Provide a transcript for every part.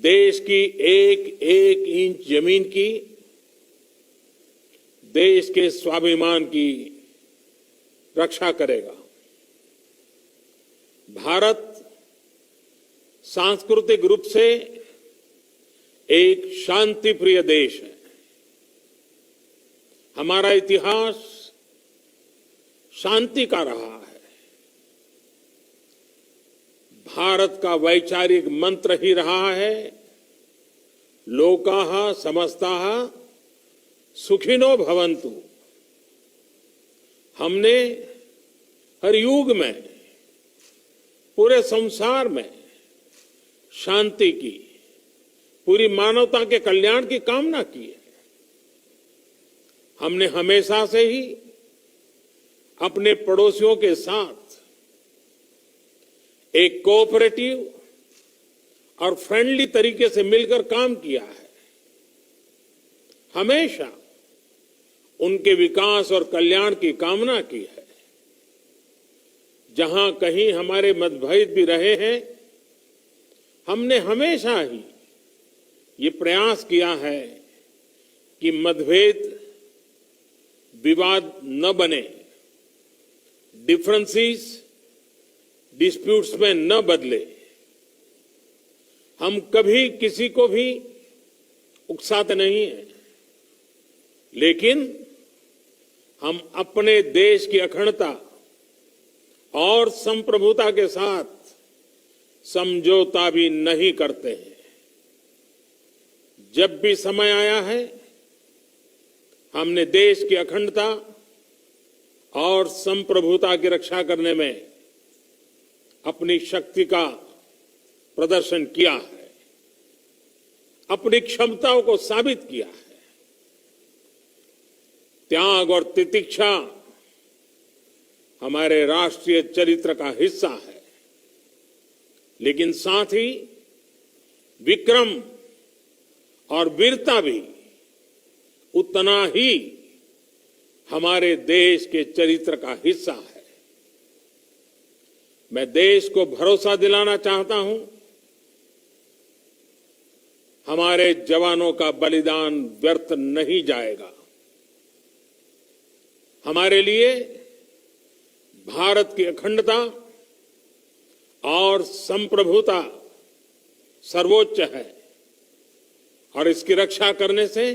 देश की एक एक इंच जमीन की, देश के स्वाभिमान की रक्षा करेगा। भारत सांस्कृतिक रूप से एक शांति प्रिय देश है। हमारा इतिहास शांति का रहा है। भारत का वैचारिक मंत्र ही रहा है, लोकाः समस्ताः सुखिनो भवन्तु। हमने हर युग में, पूरे संसार में शांति की, पूरी मानवता के कल्याण की कामना की है। हमने हमेशा से ही अपने पड़ोसियों के साथ एक कोऑपरेटिव और फ्रेंडली तरीके से मिलकर काम किया है। हमेशा उनके विकास और कल्याण की कामना की है। जहां कहीं हमारे मतभेद भी रहे हैं, हमने हमेशा ही ये प्रयास किया है कि मतभेद विवाद न बने, डिफरेंसेस डिस्प्यूट्स में न बदले। हम कभी किसी को भी उकसाते नहीं हैं, लेकिन हम अपने देश की अखंडता और संप्रभुता के साथ समझौता भी नहीं करते हैं। जब भी समय आया है, हमने देश की अखंडता और संप्रभुता की रक्षा करने में अपनी शक्ति का प्रदर्शन किया है, अपनी क्षमताओं को साबित किया है। त्याग और तितिक्षा हमारे राष्ट्रीय चरित्र का हिस्सा है, लेकिन साथ ही विक्रम और वीरता भी उतना ही हमारे देश के चरित्र का हिस्सा है। मैं देश को भरोसा दिलाना चाहता हूं, हमारे जवानों का बलिदान व्यर्थ नहीं जाएगा। हमारे लिए भारत की अखंडता और संप्रभुता सर्वोच्च है, और इसकी रक्षा करने से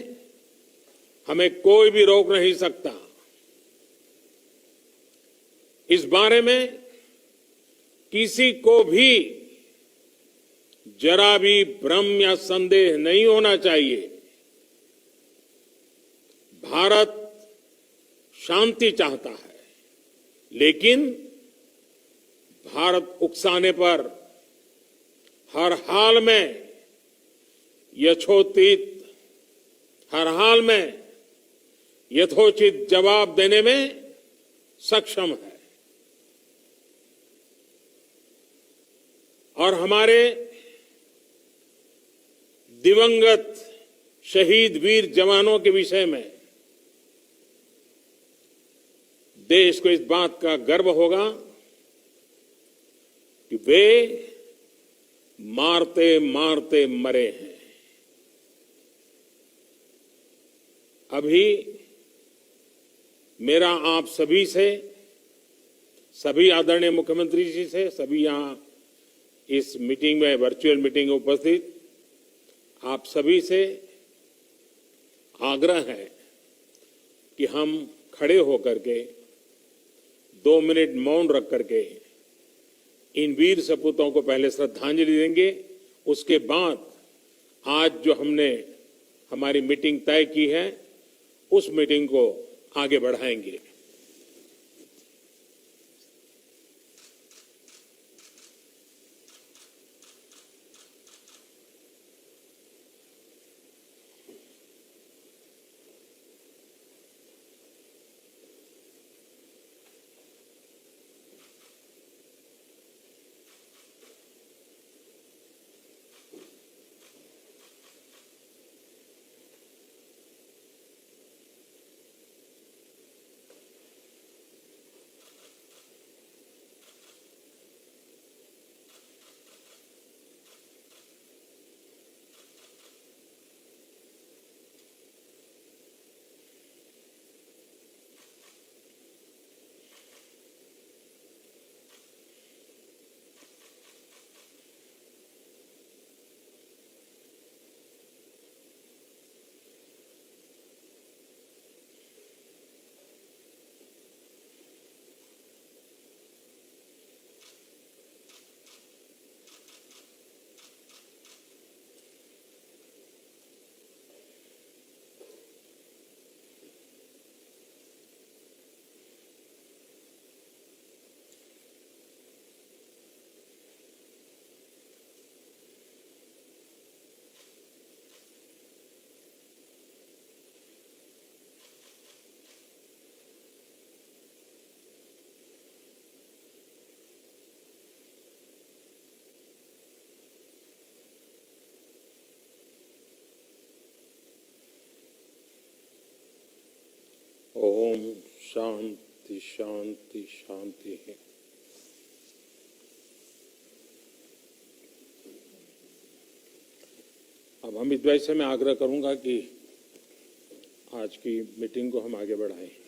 हमें कोई भी रोक नहीं सकता। इस बारे में किसी को भी जरा भी भ्रम या संदेह नहीं होना चाहिए। भारत शांति चाहता है, लेकिन भारत उकसाने पर हर हाल में यथोचित, हर हाल में यथोचित जवाब देने में सक्षम है। और हमारे दिवंगत शहीद वीर जवानों के विषय में देश को इस बात का गर्व होगा कि वे मारते मारते मरे हैं। अभी मेरा आप सभी से, सभी आदरणीय मुख्यमंत्री जी से, सभी यहां इस मीटिंग में, वर्चुअल मीटिंग में उपस्थित आप सभी से आग्रह है कि हम खड़े होकर के 2 मिनट मौन रख करके इन वीर सपूतों को पहले श्रद्धांजलि देंगे। उसके बाद आज जो हमने हमारी मीटिंग तय की है, उस मीटिंग को आगे बढ़ाएंगे। ओम शांति शांति शांति है। अब अमित भाई से मैं आग्रह करूंगा कि आज की मीटिंग को हम आगे बढ़ाएं।